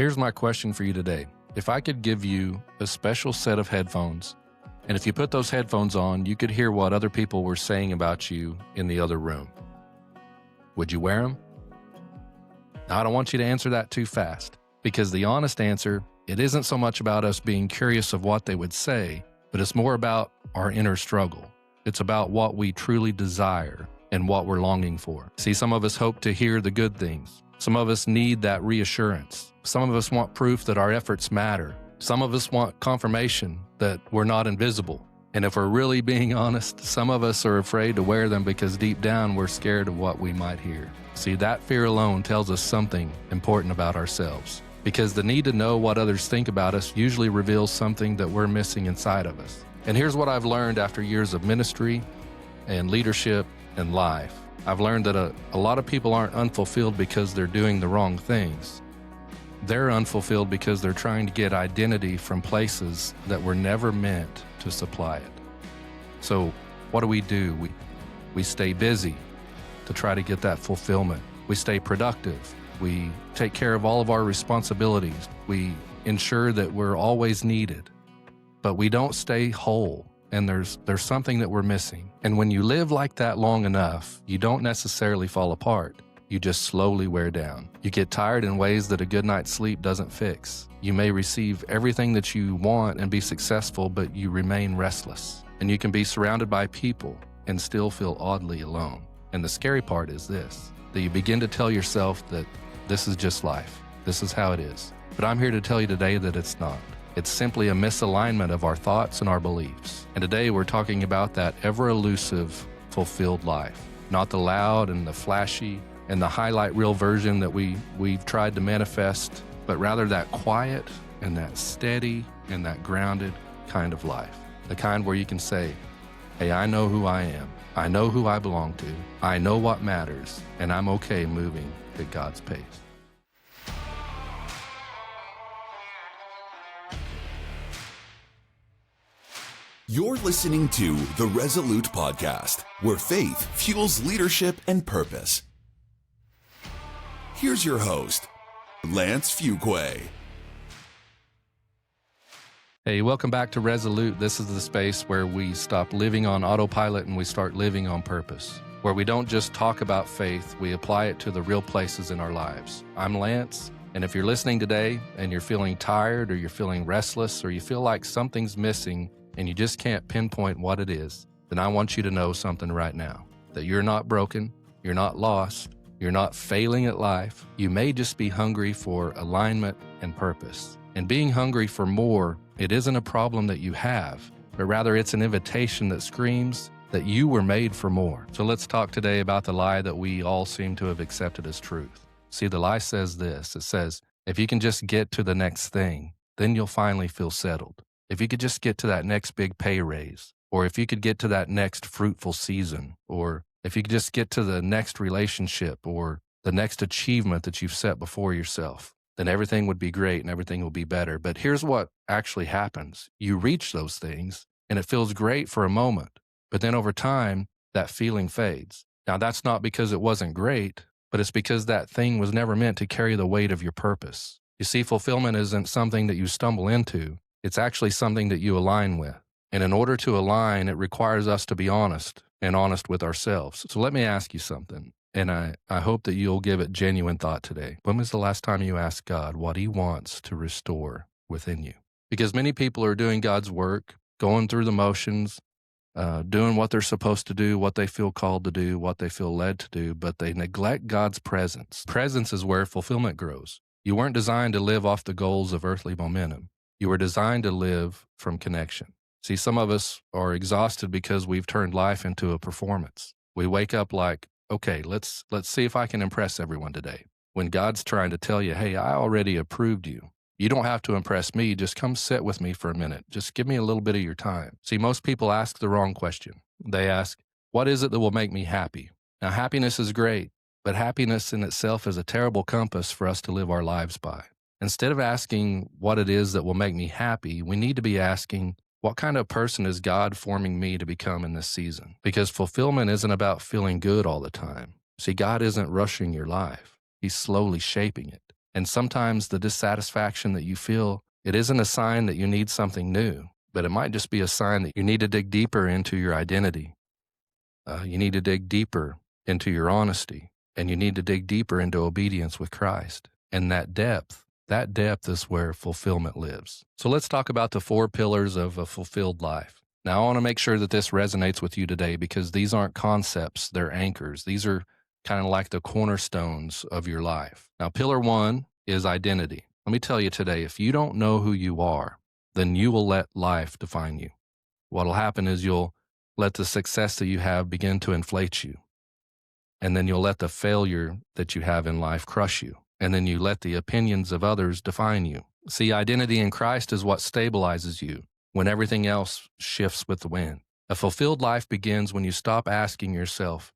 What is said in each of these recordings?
Here's my question for you today. If I could give you a special set of headphones, and if you put those headphones on, you could hear what other people were saying about you in the other room, would you wear them? Now, I don't want you to answer that too fast, because the honest answer, it isn't so much about us being curious of what they would say, but it's more about our inner struggle. It's about what we truly desire and what we're longing for. See, some of us hope to hear the good things. Some of us need that reassurance. Some of us want proof that our efforts matter. Some of us want confirmation that we're not invisible. And if we're really being honest, some of us are afraid to wear them because deep down we're scared of what we might hear. See, that fear alone tells us something important about ourselves, because the need to know what others think about us usually reveals something that we're missing inside of us. And here's what I've learned after years of ministry and leadership and life. I've learned that a lot of people aren't unfulfilled because they're doing the wrong things. They're unfulfilled because they're trying to get identity from places that were never meant to supply it. So what do? We stay busy to try to get that fulfillment. We stay productive. We take care of all of our responsibilities. We ensure that we're always needed, but we don't stay whole. And there's something that we're missing. And when you live like that long enough, you don't necessarily fall apart. You just slowly wear down. You get tired in ways that a good night's sleep doesn't fix. You may receive everything that you want and be successful, but you remain restless. And you can be surrounded by people and still feel oddly alone. And the scary part is this, that you begin to tell yourself that this is just life. This is how it is. But I'm here to tell you today that it's not. It's simply a misalignment of our thoughts and our beliefs. And today we're talking about that ever-elusive, fulfilled life. Not the loud and the flashy and the highlight reel version that we've tried to manifest, but rather that quiet and that steady and that grounded kind of life. The kind where you can say, hey, I know who I am. I know who I belong to. I know what matters, and I'm okay moving at God's pace. You're listening to the Resolute podcast, where faith fuels leadership and purpose. Here's your host, Lance Fuquay. Hey, welcome back to Resolute. This is the space where we stop living on autopilot and we start living on purpose, where we don't just talk about faith, we apply it to the real places in our lives. I'm Lance, and if you're listening today and you're feeling tired or you're feeling restless or you feel like something's missing and you just can't pinpoint what it is, then I want you to know something right now, that you're not broken, you're not lost, you're not failing at life. You may just be hungry for alignment and purpose. And being hungry for more, it isn't a problem that you have, but rather it's an invitation that screams that you were made for more. So let's talk today about the lie that we all seem to have accepted as truth. See, the lie says this. It says, if you can just get to the next thing, then you'll finally feel settled. If you could just get to that next big pay raise, or if you could get to that next fruitful season, or if you could just get to the next relationship or the next achievement that you've set before yourself, then everything would be great and everything will be better. But here's what actually happens. You reach those things and it feels great for a moment, but then over time, that feeling fades. Now, that's not because it wasn't great, but it's because that thing was never meant to carry the weight of your purpose. You see, fulfillment isn't something that you stumble into. It's actually something that you align with. And in order to align, it requires us to be honest and honest with ourselves. So let me ask you something, and I hope that you'll give it genuine thought today. When was the last time you asked God what He wants to restore within you? Because many people are doing God's work, going through the motions, doing what they're supposed to do, what they feel called to do, what they feel led to do, but they neglect God's presence. Presence is where fulfillment grows. You weren't designed to live off the goals of earthly momentum. You were designed to live from connection. See, some of us are exhausted because we've turned life into a performance. We wake up like, okay, let's see if I can impress everyone today. When God's trying to tell you, hey, I already approved you. You don't have to impress me. Just come sit with me for a minute. Just give me a little bit of your time. See, most people ask the wrong question. They ask, what is it that will make me happy? Now, happiness is great, but happiness in itself is a terrible compass for us to live our lives by. Instead of asking what it is that will make me happy, we need to be asking, what kind of person is God forming me to become in this season? Because fulfillment isn't about feeling good all the time. See, God isn't rushing your life. He's slowly shaping it. And sometimes the dissatisfaction that you feel, it isn't a sign that you need something new, but it might just be a sign that you need to dig deeper into your identity. You need to dig deeper into your honesty, and you need to dig deeper into obedience with Christ. And that depth is where fulfillment lives. So let's talk about the 4 pillars of a fulfilled life. Now, I want to make sure that this resonates with you today because these aren't concepts, they're anchors. These are kind of like the cornerstones of your life. Now, pillar 1 is identity. Let me tell you today, if you don't know who you are, then you will let life define you. What'll happen is you'll let the success that you have begin to inflate you. And then you'll let the failure that you have in life crush you. And then you let the opinions of others define you. See, identity in Christ is what stabilizes you when everything else shifts with the wind. A fulfilled life begins when you stop asking yourself,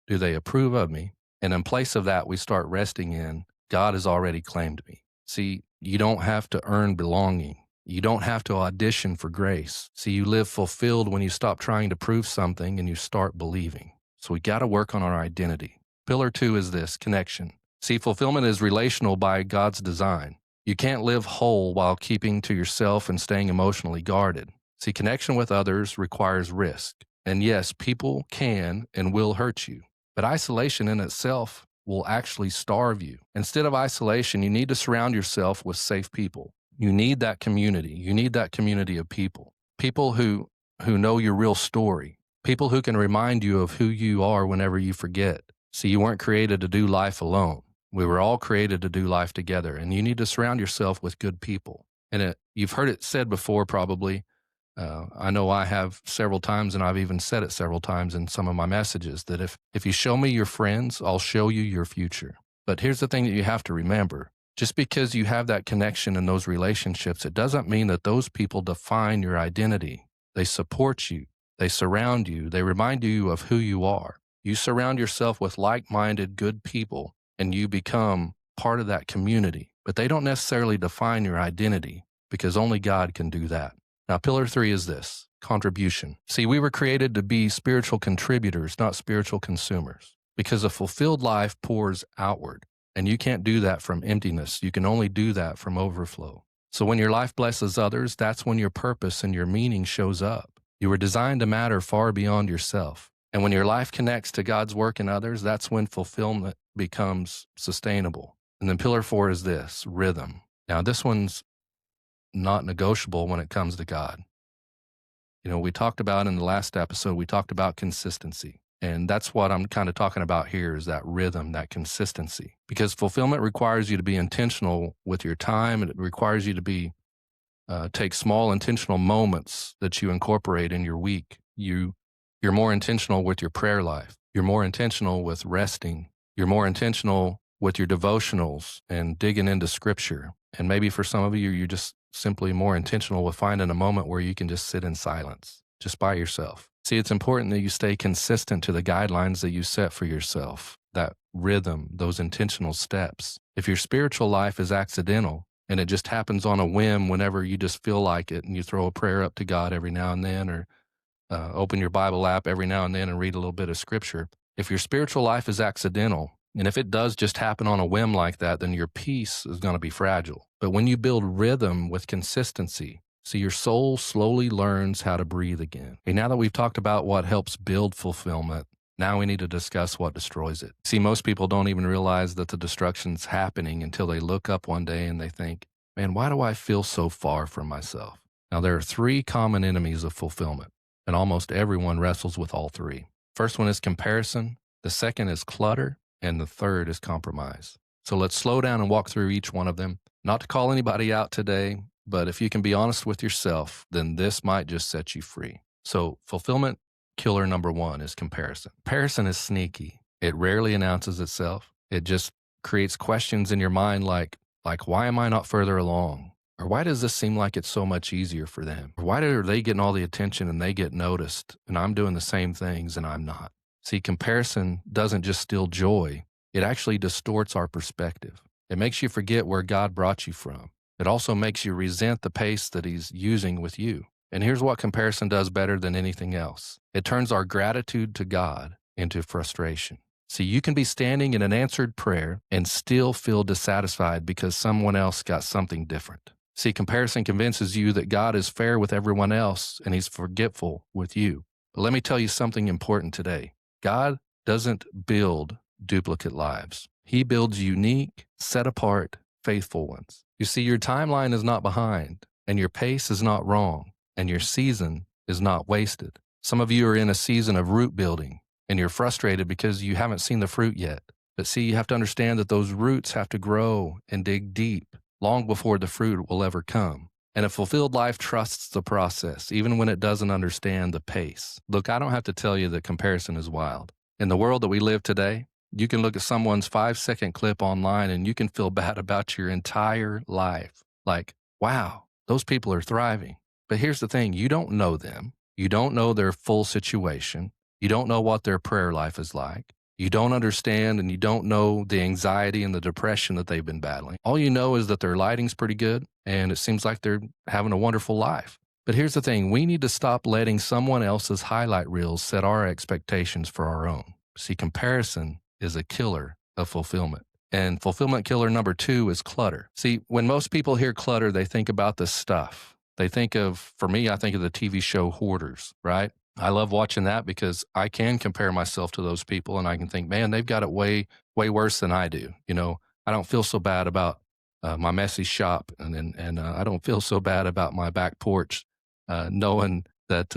do they approve of me? And in place of that, we start resting in, God has already claimed me. See, you don't have to earn belonging. You don't have to audition for grace. See, you live fulfilled when you stop trying to prove something and you start believing. So we got to work on our identity. Pillar 2 is this, connection. See, fulfillment is relational by God's design. You can't live whole while keeping to yourself and staying emotionally guarded. See, connection with others requires risk. And yes, people can and will hurt you. But isolation in itself will actually starve you. Instead of isolation, you need to surround yourself with safe people. You need that community. You need that community of people. People who know your real story. People who can remind you of who you are whenever you forget. See, you weren't created to do life alone. We were all created to do life together, and you need to surround yourself with good people. And you've heard it said before probably. I know I have several times, and I've even said it several times in some of my messages, that if you show me your friends, I'll show you your future. But here's the thing that you have to remember. Just because you have that connection in those relationships, it doesn't mean that those people define your identity. They support you. They surround you. They remind you of who you are. You surround yourself with like-minded, good people, and you become part of that community. But they don't necessarily define your identity because only God can do that. Now, pillar 3 is this, contribution. See, we were created to be spiritual contributors, not spiritual consumers, because a fulfilled life pours outward, and you can't do that from emptiness. You can only do that from overflow. So when your life blesses others, that's when your purpose and your meaning shows up. You were designed to matter far beyond yourself. And when your life connects to God's work in others, that's when fulfillment becomes sustainable. And then pillar 4 is this, rhythm. Now, this one's not negotiable when it comes to God. You know, we talked about in the last episode, we talked about consistency. And that's what I'm kind of talking about here is that rhythm, that consistency. Because fulfillment requires you to be intentional with your time. And it requires you to take small intentional moments that you incorporate in your week. You're more intentional with your prayer life. You're more intentional with resting. You're more intentional with your devotionals and digging into scripture. And maybe for some of you, you're just simply more intentional with finding a moment where you can just sit in silence, just by yourself. See, it's important that you stay consistent to the guidelines that you set for yourself, that rhythm, those intentional steps. If your spiritual life is accidental and it just happens on a whim whenever you just feel like it and you throw a prayer up to God every now and then or open your Bible app every now and then and read a little bit of scripture. If your spiritual life is accidental, and if it does just happen on a whim like that, then your peace is going to be fragile. But when you build rhythm with consistency, see, your soul slowly learns how to breathe again. And now that we've talked about what helps build fulfillment, now we need to discuss what destroys it. See, most people don't even realize that the destruction's happening until they look up one day and they think, man, why do I feel so far from myself? Now, there are 3 common enemies of fulfillment, and almost everyone wrestles with all 3. First one is comparison. The second is clutter. And the third is compromise. So let's slow down and walk through each one of them. Not to call anybody out today, but if you can be honest with yourself, then this might just set you free. So fulfillment killer number 1 is comparison. Comparison is sneaky. It rarely announces itself. It just creates questions in your mind like why am I not further along? Or why does this seem like it's so much easier for them? Or why are they getting all the attention and they get noticed and I'm doing the same things and I'm not? See, comparison doesn't just steal joy. It actually distorts our perspective. It makes you forget where God brought you from. It also makes you resent the pace that He's using with you. And here's what comparison does better than anything else. It turns our gratitude to God into frustration. See, you can be standing in an answered prayer and still feel dissatisfied because someone else got something different. See, comparison convinces you that God is fair with everyone else and he's forgetful with you. But let me tell you something important today. God doesn't build duplicate lives. He builds unique, set apart, faithful ones. You see, your timeline is not behind, and your pace is not wrong, and your season is not wasted. Some of you are in a season of root building, and you're frustrated because you haven't seen the fruit yet. But see, you have to understand that those roots have to grow and dig deep long before the fruit will ever come. And a fulfilled life trusts the process, even when it doesn't understand the pace. Look, I don't have to tell you that comparison is wild. In the world that we live today, you can look at someone's 5-second clip online and you can feel bad about your entire life. Like, wow, those people are thriving. But here's the thing, you don't know them. You don't know their full situation. You don't know what their prayer life is like. You don't understand and you don't know the anxiety and the depression that they've been battling. All you know is that their lighting's pretty good and it seems like they're having a wonderful life. But here's the thing, we need to stop letting someone else's highlight reels set our expectations for our own. See, comparison is a killer of fulfillment. And fulfillment killer number 2 is clutter. See, when most people hear clutter, they think about the stuff. They think of, for me, I think of the TV show Hoarders, right? I love watching that because I can compare myself to those people and I can think, man, they've got it way, way worse than I do. You know, I don't feel so bad about my messy shop and I don't feel so bad about my back porch, knowing that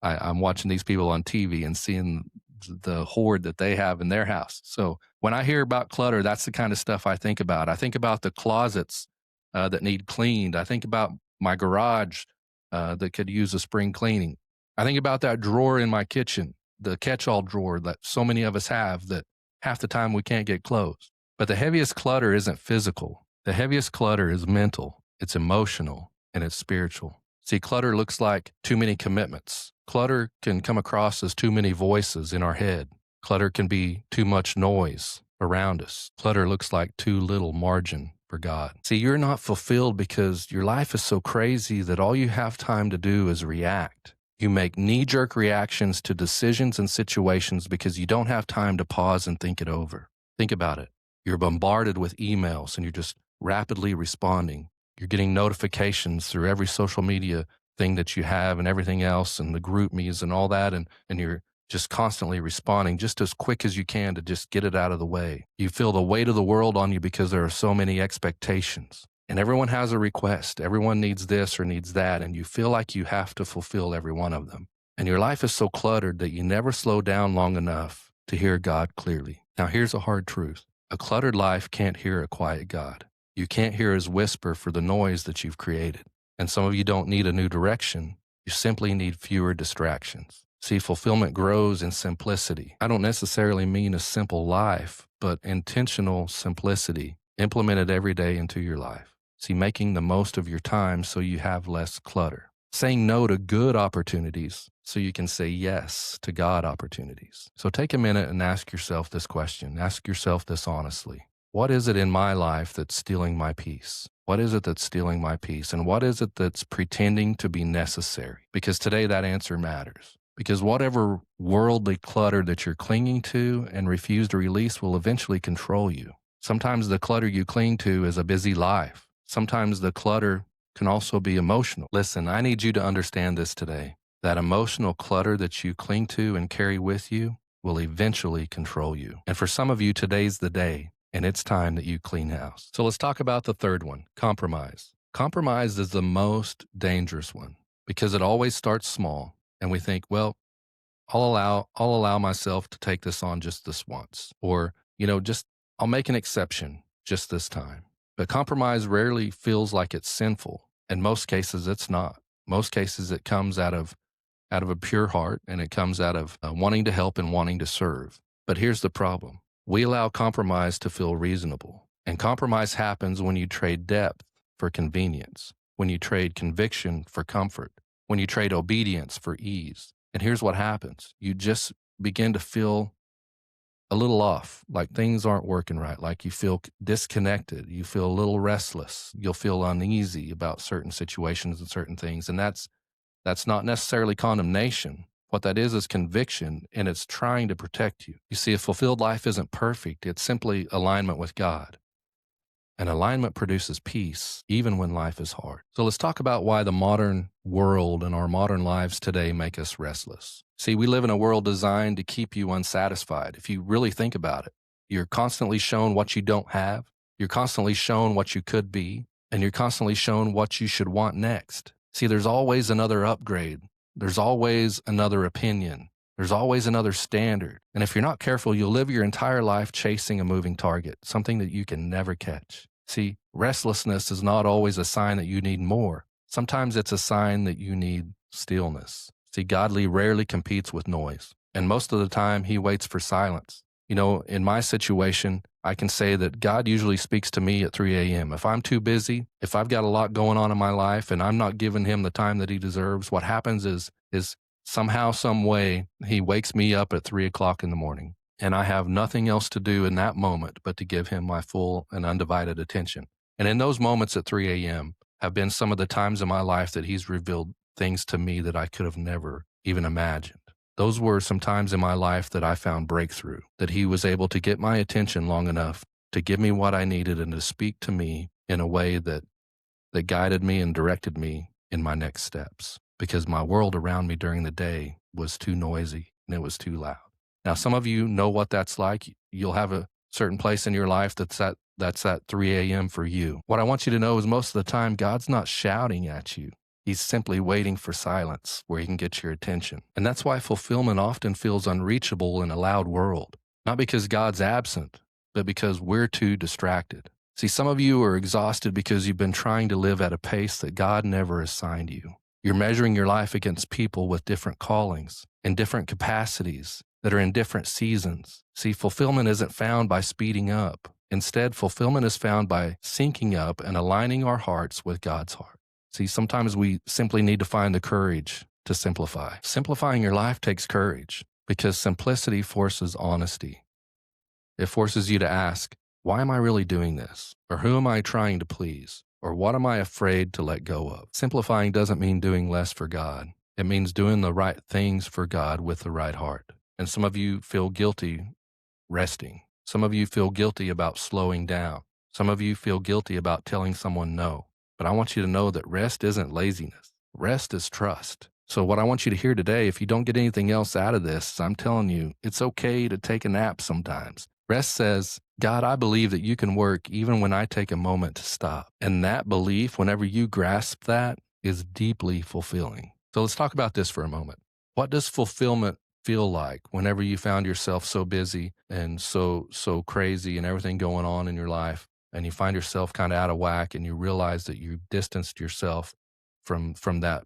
I'm watching these people on TV and seeing the hoard that they have in their house. So when I hear about clutter, that's the kind of stuff I think about. I think about the closets that need cleaned. I think about my garage that could use a spring cleaning. I think about that drawer in my kitchen, the catch-all drawer that so many of us have that half the time we can't get closed. But the heaviest clutter isn't physical. The heaviest clutter is mental, it's emotional, and it's spiritual. See, clutter looks like too many commitments. Clutter can come across as too many voices in our head. Clutter can be too much noise around us. Clutter looks like too little margin for God. See, you're not fulfilled because your life is so crazy that all you have time to do is react. You make knee-jerk reactions to decisions and situations because you don't have time to pause and think it over. Think about it. You're bombarded with emails and you're just rapidly responding. You're getting notifications through every social media thing that you have and everything else and the group me's and all that. And you're just constantly responding just as quick as you can to just get it out of the way. You feel the weight of the world on you because there are so many expectations. And everyone has a request. Everyone needs this or needs that. And you feel like you have to fulfill every one of them. And your life is so cluttered that you never slow down long enough to hear God clearly. Now, here's a hard truth. A cluttered life can't hear a quiet God. You can't hear his whisper for the noise that you've created. And some of you don't need a new direction. You simply need fewer distractions. See, fulfillment grows in simplicity. I don't necessarily mean a simple life, but intentional simplicity implemented every day into your life. See, making the most of your time so you have less clutter. Saying no to good opportunities so you can say yes to God opportunities. So take a minute and ask yourself this question. Ask yourself this honestly. What is it in my life that's stealing my peace? What is it that's stealing my peace? And what is it that's pretending to be necessary? Because today that answer matters. Because whatever worldly clutter that you're clinging to and refuse to release will eventually control you. Sometimes the clutter you cling to is a busy life. Sometimes the clutter can also be emotional. Listen, I need you to understand this today. That emotional clutter that you cling to and carry with you will eventually control you. And for some of you, today's the day, and it's time that you clean house. So let's talk about the third one, compromise. Compromise is the most dangerous one because it always starts small, and we think, well, I'll allow myself to take this on just this once, or I'll make an exception just this time. But compromise rarely feels like it's sinful. In most cases, it's not. Most cases, it comes out of a pure heart, and it comes out of wanting to help and wanting to serve. But here's the problem. We allow compromise to feel reasonable. And compromise happens when you trade depth for convenience, when you trade conviction for comfort, when you trade obedience for ease. And here's what happens. You just begin to feel a little off, like things aren't working right, like you feel disconnected, you feel a little restless, you'll feel uneasy about certain situations and certain things. And that's not necessarily condemnation, What that is conviction, and it's trying to protect you. You see, a fulfilled life isn't perfect. It's simply alignment with God. And alignment produces peace, even when life is hard. So let's talk about why the modern world and our modern lives today make us restless. See, we live in a world designed to keep you unsatisfied. If you really think about it, you're constantly shown what you don't have. You're constantly shown what you could be, and you're constantly shown what you should want next. See, there's always another upgrade. There's always another opinion. There's always another standard. And if you're not careful, you'll live your entire life chasing a moving target, something that you can never catch. See, restlessness is not always a sign that you need more. Sometimes it's a sign that you need stillness. See, godly rarely competes with noise, and most of the time he waits for silence. You know, in my situation, I can say that God usually speaks to me at 3 a.m. If I'm too busy, if I've got a lot going on in my life and I'm not giving him the time that he deserves, what happens is somehow, some way, he wakes me up at 3 o'clock in the morning. And I have nothing else to do in that moment but to give him my full and undivided attention. And in those moments at 3 a.m. have been some of the times in my life that he's revealed things to me that I could have never even imagined. Those were some times in my life that I found breakthrough, that he was able to get my attention long enough to give me what I needed and to speak to me in a way that guided me and directed me in my next steps, because my world around me during the day was too noisy and it was too loud. Now, some of you know what that's like. You'll have a certain place in your life that's at 3 a.m. for you. What I want you to know is most of the time, God's not shouting at you. He's simply waiting for silence where he can get your attention. And that's why fulfillment often feels unreachable in a loud world. Not because God's absent, but because we're too distracted. See, some of you are exhausted because you've been trying to live at a pace that God never assigned you. You're measuring your life against people with different callings and different capacities that are in different seasons. See, fulfillment isn't found by speeding up. Instead, fulfillment is found by syncing up and aligning our hearts with God's heart. See, sometimes we simply need to find the courage to simplify. Simplifying your life takes courage because simplicity forces honesty. It forces you to ask, why am I really doing this? Or who am I trying to please? Or what am I afraid to let go of? Simplifying doesn't mean doing less for God. It means doing the right things for God with the right heart. And some of you feel guilty resting. Some of you feel guilty about slowing down. Some of you feel guilty about telling someone no. But I want you to know that rest isn't laziness. Rest is trust. So what I want you to hear today, if you don't get anything else out of this, I'm telling you, it's okay to take a nap sometimes. Rest says, God, I believe that you can work even when I take a moment to stop. And that belief, whenever you grasp that, is deeply fulfilling. So let's talk about this for a moment. What does fulfillment feel like whenever you found yourself so busy and so crazy and everything going on in your life, and you find yourself kind of out of whack and you realize that you distanced yourself from that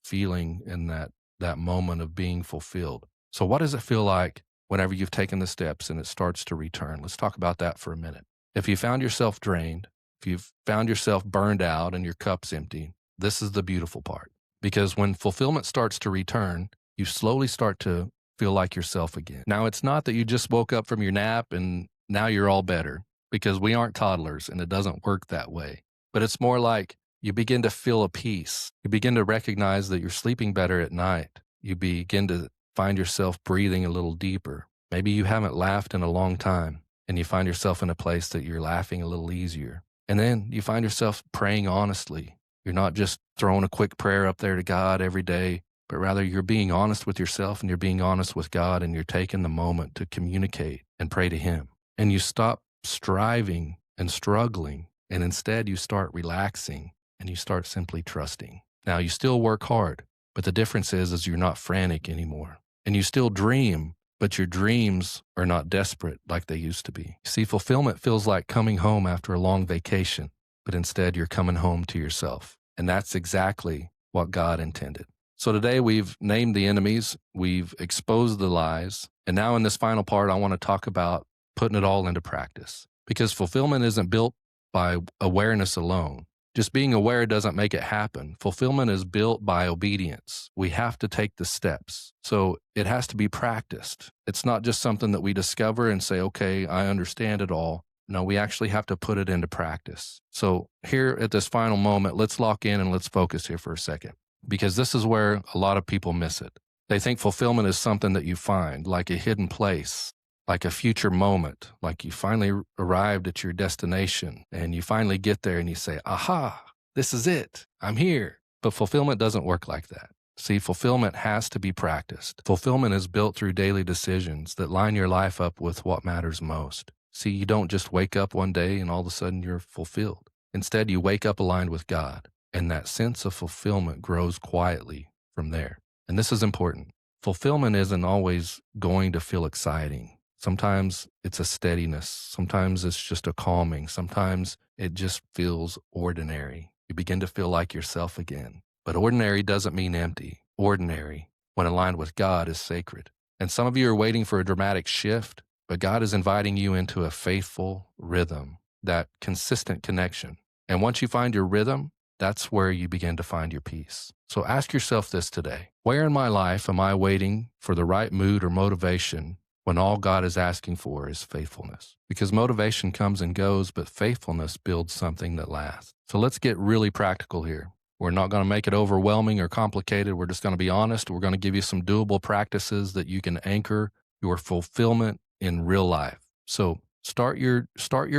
feeling and that moment of being fulfilled? So what does it feel like whenever you've taken the steps and it starts to return? Let's talk about that for a minute. If you found yourself drained, if you've found yourself burned out and your cup's empty, this is the beautiful part. Because when fulfillment starts to return, you slowly start to feel like yourself again. Now, it's not that you just woke up from your nap and now you're all better, because we aren't toddlers and it doesn't work that way. But it's more like you begin to feel a peace. You begin to recognize that you're sleeping better at night. You begin to find yourself breathing a little deeper. Maybe you haven't laughed in a long time and you find yourself in a place that you're laughing a little easier. And then you find yourself praying honestly. You're not just throwing a quick prayer up there to God every day, but rather you're being honest with yourself and you're being honest with God, and you're taking the moment to communicate and pray to Him. And you stop striving and struggling, and instead you start relaxing and you start simply trusting. Now, you still work hard, but the difference is you're not frantic anymore. And you still dream, but your dreams are not desperate like they used to be. You see, fulfillment feels like coming home after a long vacation, but instead you're coming home to yourself. And that's exactly what God intended. So today we've named the enemies, we've exposed the lies, and now in this final part I want to talk about putting it all into practice. Because fulfillment isn't built by awareness alone. Just being aware doesn't make it happen. Fulfillment is built by obedience. We have to take the steps. So it has to be practiced. It's not just something that we discover and say, okay, I understand it all. No, we actually have to put it into practice. So here at this final moment, let's lock in and let's focus here for a second, because this is where a lot of people miss it. They think fulfillment is something that you find, like a hidden place, like a future moment, like you finally arrived at your destination and you finally get there and you say, aha, this is it. I'm here. But fulfillment doesn't work like that. See, fulfillment has to be practiced. Fulfillment is built through daily decisions that line your life up with what matters most. See, you don't just wake up one day and all of a sudden you're fulfilled. Instead, you wake up aligned with God, and that sense of fulfillment grows quietly from there. And this is important. Fulfillment isn't always going to feel exciting. Sometimes it's a steadiness. Sometimes it's just a calming. Sometimes it just feels ordinary. You begin to feel like yourself again. But ordinary doesn't mean empty. Ordinary, when aligned with God, is sacred. And some of you are waiting for a dramatic shift, but God is inviting you into a faithful rhythm, that consistent connection. And once you find your rhythm, that's where you begin to find your peace. So ask yourself this today. Where in my life am I waiting for the right mood or motivation when all God is asking for is faithfulness? Because motivation comes and goes, but faithfulness builds something that lasts. So let's get really practical here. We're not going to make it overwhelming or complicated. We're just going to be honest. We're going to give you some doable practices that you can anchor your fulfillment in real life. So start your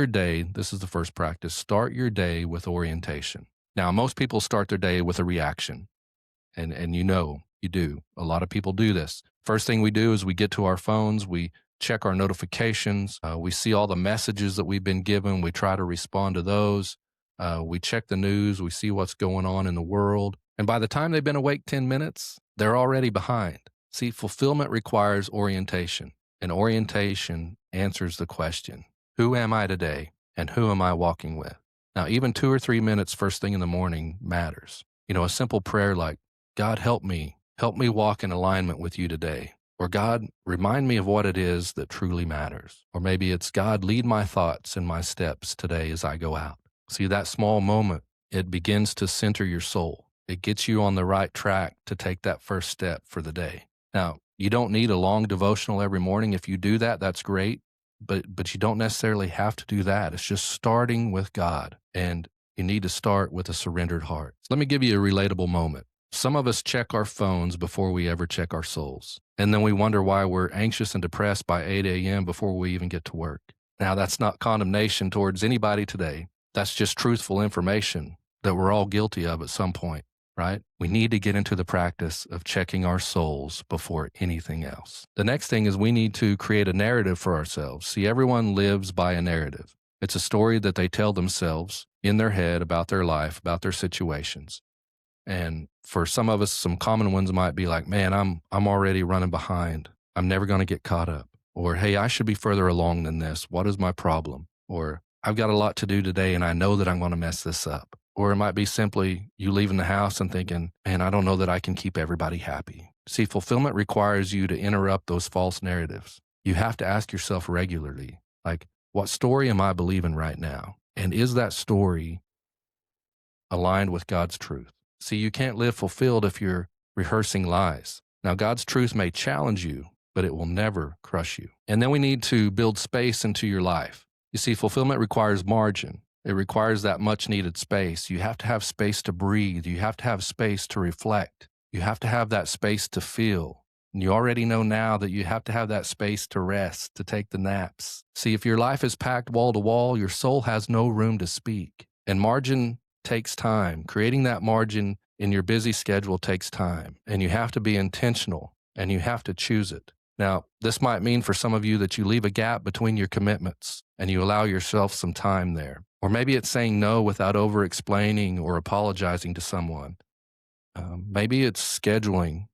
day. This is the first practice. Start your day with orientation. Now, most people start their day with a reaction, and you do. A lot of people do this. First thing we do is we get to our phones, we check our notifications, we see all the messages that we've been given, we try to respond to those, we check the news, we see what's going on in the world, and by the time they've been awake 10 minutes, they're already behind. See, fulfillment requires orientation, and orientation answers the question, who am I today, and who am I walking with? Now, even 2 or 3 minutes first thing in the morning matters. A simple prayer like, God, help me walk in alignment with you today. Or God, remind me of what it is that truly matters. Or maybe it's, God, lead my thoughts and my steps today as I go out. See, that small moment, it begins to center your soul. It gets you on the right track to take that first step for the day. Now, you don't need a long devotional every morning. If you do that, that's great. But you don't necessarily have to do that. It's just starting with God, and you need to start with a surrendered heart. Let me give you a relatable moment. Some of us check our phones before we ever check our souls, and then we wonder why we're anxious and depressed by 8 a.m. before we even get to work. Now, that's not condemnation towards anybody today. That's just truthful information that we're all guilty of at some point, right? We need to get into the practice of checking our souls before anything else. The next thing is we need to create a narrative for ourselves. See, everyone lives by a narrative. It's a story that they tell themselves in their head about their life, about their situations. And for some of us, some common ones might be like, man, I'm already running behind. I'm never going to get caught up. Or, hey, I should be further along than this. What is my problem? Or, I've got a lot to do today and I know that I'm going to mess this up. Or it might be simply you leaving the house and thinking, man, I don't know that I can keep everybody happy. See, fulfillment requires you to interrupt those false narratives. You have to ask yourself regularly, like, what story am I believing right now? And is that story aligned with God's truth? See, you can't live fulfilled if you're rehearsing lies. Now, God's truth may challenge you, but it will never crush you. And then we need to build space into your life. You see, fulfillment requires margin. It requires that much needed space. You have to have space to breathe. You have to have space to reflect. You have to have that space to feel. And you already know now that you have to have that space to rest, to take the naps. See, if your life is packed wall to wall, your soul has no room to speak. And margin takes time. Creating that margin in your busy schedule takes time. And you have to be intentional, and you have to choose it. Now, this might mean for some of you that you leave a gap between your commitments and you allow yourself some time there. Or maybe it's saying no without over-explaining or apologizing to someone. Maybe it's scheduling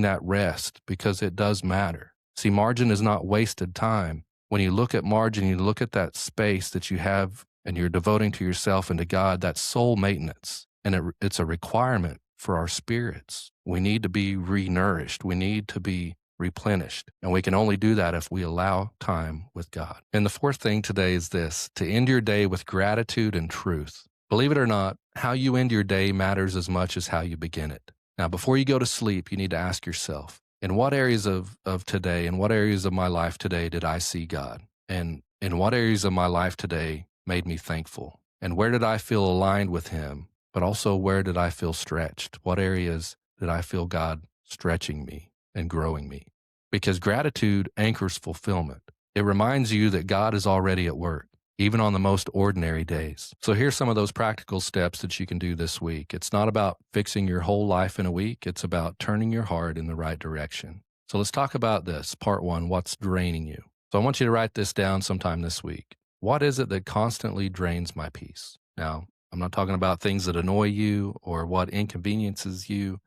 that rest because it does matter. See, margin is not wasted time. When you look at margin, you look at that space that you have and you're devoting to yourself and to God, that's soul maintenance. And it's a requirement for our spirits. We need to be renourished. We need to be replenished. And we can only do that if we allow time with God. And the fourth thing today is this: to end your day with gratitude and truth. Believe it or not, how you end your day matters as much as how you begin it. Now, before you go to sleep, you need to ask yourself, in what areas of today, in what areas of my life today did I see God? And in what areas of my life today made me thankful? And where did I feel aligned with Him? But also, where did I feel stretched? What areas did I feel God stretching me? and growing me. Because gratitude anchors fulfillment. It reminds you that God is already at work, even on the most ordinary days. So here's some of those practical steps that you can do this week. It's not about fixing your whole life in a week. It's about turning your heart in the right direction. So let's talk about this. Part 1, what's draining you? So I want you to write this down sometime this week. What is it that constantly drains my peace? Now, I'm not talking about things that annoy you or what inconveniences you.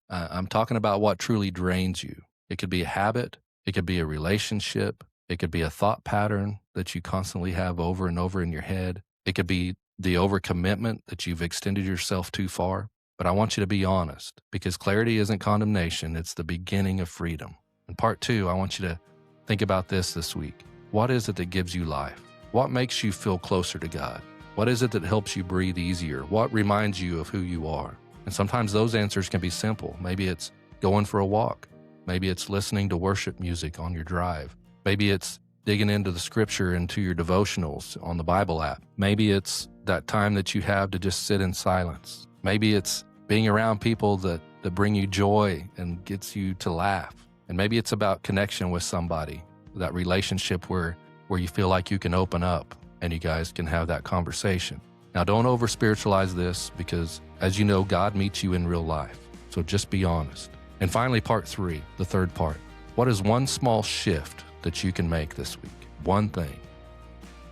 I'm talking about what truly drains you. It could be a habit. It could be a relationship. It could be a thought pattern that you constantly have over and over in your head. It could be the overcommitment that you've extended yourself too far. But I want you to be honest, because clarity isn't condemnation. It's the beginning of freedom. In part 2, I want you to think about this week. What is it that gives you life? What makes you feel closer to God? What is it that helps you breathe easier? What reminds you of who you are? And sometimes those answers can be simple. Maybe it's going for a walk. Maybe it's listening to worship music on your drive. Maybe it's digging into the scripture, into your devotionals on the Bible app. Maybe it's that time that you have to just sit in silence. Maybe it's being around people that bring you joy and gets you to laugh. And maybe it's about connection with somebody, that relationship where you feel like you can open up and you guys can have that conversation. Now, don't over-spiritualize this because, as you know, God meets you in real life. So just be honest. And finally, part 3, the third part. What is one small shift that you can make this week? One thing.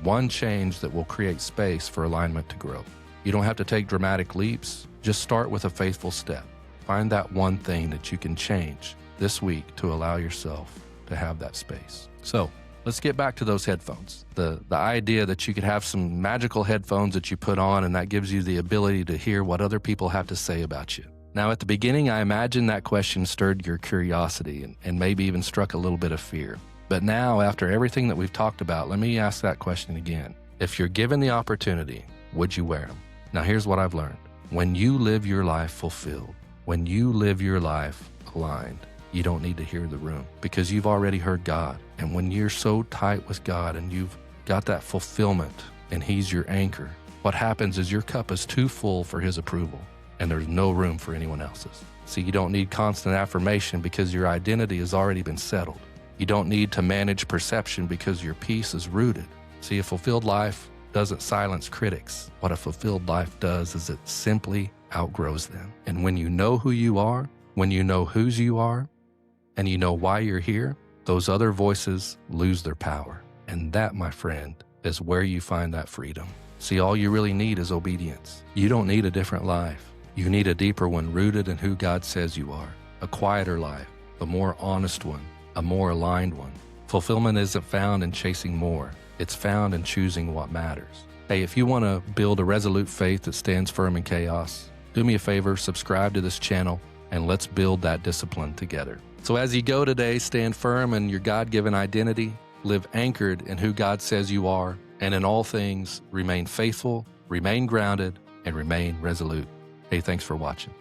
One change that will create space for alignment to grow. You don't have to take dramatic leaps. Just start with a faithful step. Find that one thing that you can change this week to allow yourself to have that space. So let's get back to those headphones. The idea that you could have some magical headphones that you put on and that gives you the ability to hear what other people have to say about you. Now, at the beginning, I imagine that question stirred your curiosity and maybe even struck a little bit of fear. But now, after everything that we've talked about, let me ask that question again. If you're given the opportunity, would you wear them? Now, here's what I've learned. When you live your life fulfilled, when you live your life aligned, you don't need to hear the room because you've already heard God. And when you're so tight with God and you've got that fulfillment and He's your anchor, what happens is your cup is too full for His approval and there's no room for anyone else's. See, you don't need constant affirmation because your identity has already been settled. You don't need to manage perception because your peace is rooted. See, a fulfilled life doesn't silence critics. What a fulfilled life does is it simply outgrows them. And when you know who you are, when you know whose you are, and you know why you're here, those other voices lose their power. And that, my friend, is where you find that freedom. See, all you really need is obedience. You don't need a different life. You need a deeper one rooted in who God says you are, a quieter life, a more honest one, a more aligned one. Fulfillment isn't found in chasing more. It's found in choosing what matters. Hey, if you want to build a resolute faith that stands firm in chaos, do me a favor, subscribe to this channel, and let's build that discipline together. So as you go today, stand firm in your God-given identity, live anchored in who God says you are, and in all things, remain faithful, remain grounded, and remain resolute. Hey, thanks for watching.